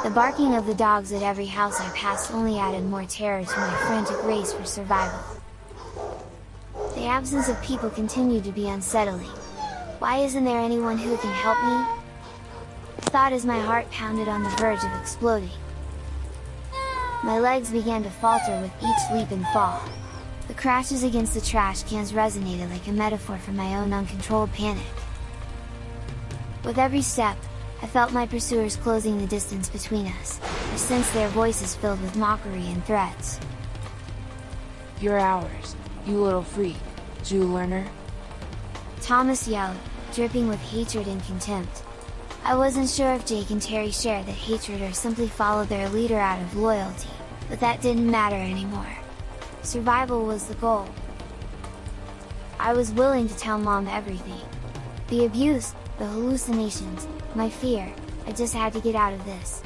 The barking of the dogs at every house I passed only added more terror to my frantic race for survival. The absence of people continued to be unsettling. Why isn't there anyone who can help me? I thought as my heart pounded on the verge of exploding. My legs began to falter with each leap and fall. The crashes against the trash cans resonated like a metaphor for my own uncontrolled panic. With every step, I felt my pursuers closing the distance between us. I sensed their voices filled with mockery and threats. "You're ours, you little freak, Jew learner!" Thomas yelled, dripping with hatred and contempt. I wasn't sure if Jake and Terry shared that hatred or simply followed their leader out of loyalty, but that didn't matter anymore. Survival was the goal. I was willing to tell Mom everything. The abuse, the hallucinations, my fear, I just had to get out of this.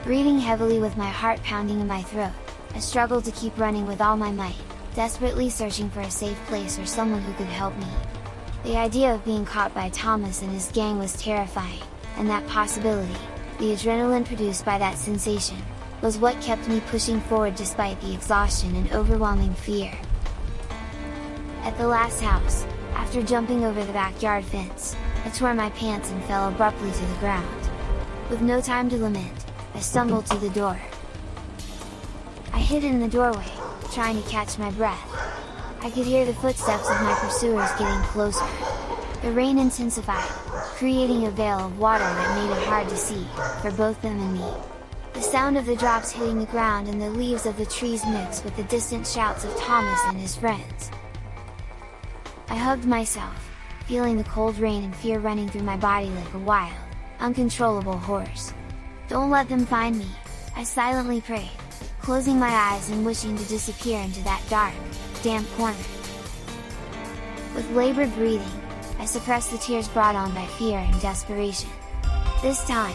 Breathing heavily with my heart pounding in my throat, I struggled to keep running with all my might, desperately searching for a safe place or someone who could help me. The idea of being caught by Thomas and his gang was terrifying, and that possibility, the adrenaline produced by that sensation, was what kept me pushing forward despite the exhaustion and overwhelming fear. At the last house, after jumping over the backyard fence, I tore my pants and fell abruptly to the ground. With no time to lament, I stumbled to the door. I hid in the doorway, trying to catch my breath. I could hear the footsteps of my pursuers getting closer. The rain intensified, creating a veil of water that made it hard to see, for both them and me. The sound of the drops hitting the ground and the leaves of the trees mixed with the distant shouts of Thomas and his friends. I hugged myself, feeling the cold rain and fear running through my body like a wild, uncontrollable horse. "Don't let them find me," I silently prayed, closing my eyes and wishing to disappear into that dark, damp corner. With labored breathing, I suppressed the tears brought on by fear and desperation. This time,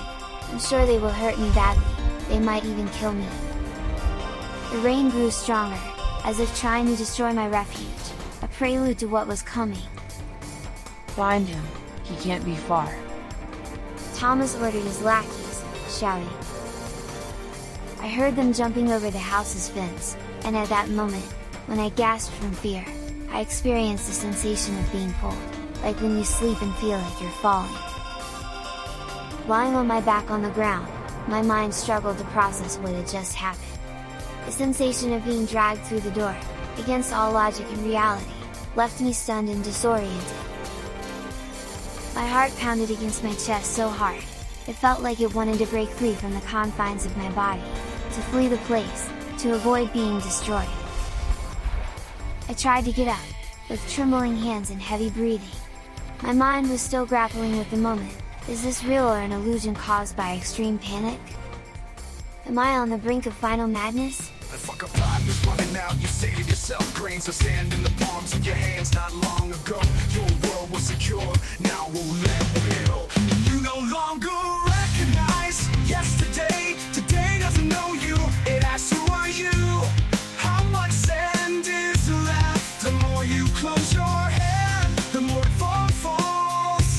I'm sure they will hurt me badly, they might even kill me. The rain grew stronger, as if trying to destroy my refuge, a prelude to what was coming. "Find him, he can't be far," Thomas ordered his lackeys, shouting. I heard them jumping over the house's fence, and at that moment, when I gasped from fear, I experienced a sensation of being pulled, like when you sleep and feel like you're falling. Lying on my back on the ground, my mind struggled to process what had just happened. The sensation of being dragged through the door, against all logic and reality, left me stunned and disoriented. My heart pounded against my chest so hard, it felt like it wanted to break free from the confines of my body, to flee the place, to avoid being destroyed. I tried to get up, with trembling hands and heavy breathing. My mind was still grappling with the moment. Is this real or an illusion caused by extreme panic? Am I on the brink of final madness? The fuck up, time is running out. You say to yourself, grains of sand in the palms of your hands. Not long ago, your world was secure. Now we'll let will. You no longer recognize yesterday. Today doesn't know you. It asks, who are you? How much sand is left? The more you close your hand, the more it falls.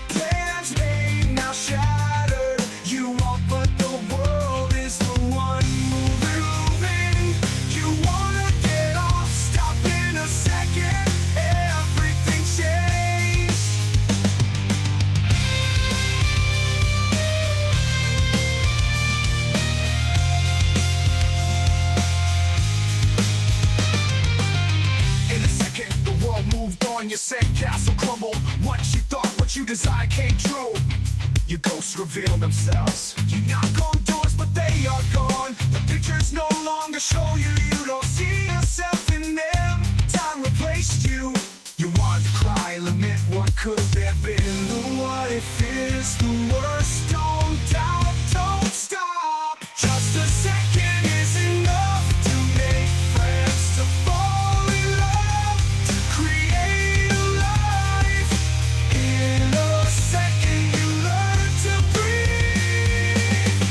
Plans made, now shattered. You walk, but the world is the one moving. You wanna get off, stop in a second. Everything changed. In a second, the world moved on. Your sandcastle crumbled. What you thought, what you desired came true. Your ghosts reveal themselves. You knock on doors, but they are gone. The pictures no longer show you. You don't see yourself in them. Time replaced you. You want to cry, lament what could have been. The what if is the worst. Don't doubt, don't stop. Just a second is enough to make friends, to fall in love, to create a life. In a second you learn to breathe.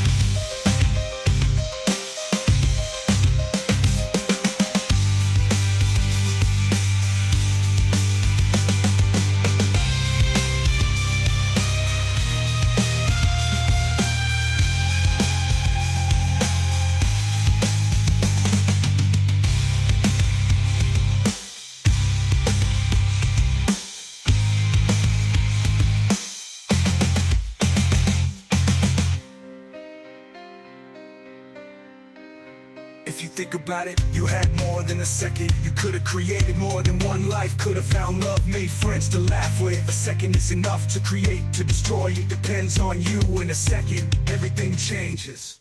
think about it, you had more than a second. You could have created more than one life. Could have found love, made friends to laugh with. A second is enough to create, to destroy. It depends on you. In a second, everything changes.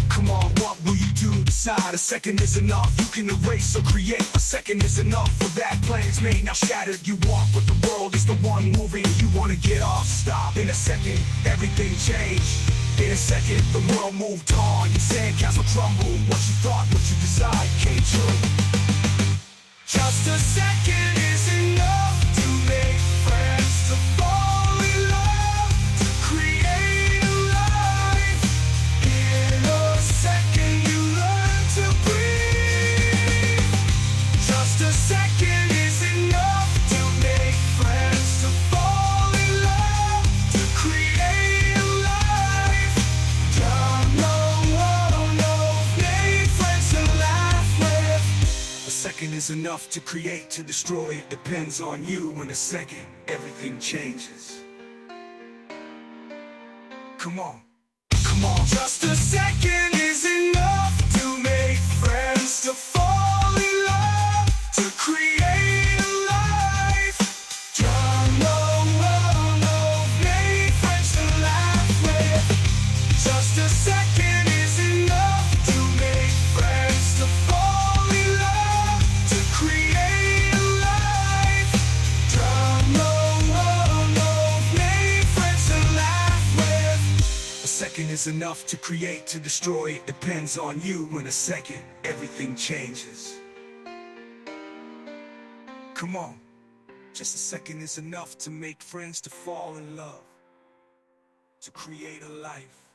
Come on, what will you do? Decide. A second is enough. You can erase or create. A second is enough for that plan's made. Now shattered, you walk with the world is the one moving. You wanna get off, stop. In a second, everything changed. In a second, the world moved on. Your sandcastle crumbled. What you thought, what you decide came true. Just a second is enough to make friends, to fall in love, to create a life. In a second you learn to breathe. Just a second is enough to make friends, to fall in love, to create a life. Don't know, make friends to laugh with. A second is enough to create, to destroy. It depends on you. In a second, everything changes. Come on, come on. Just a second is enough to make friends, to fall in love, to create a life. Don't know, make friends to laugh with. Just a second is enough to make friends, to fall in love, to create a life. Don't know, make friends to laugh with. A second is enough to create, to destroy. It depends on you. In a second, everything changes. Come on. Just a second is enough to make friends, to fall in love, to create a life.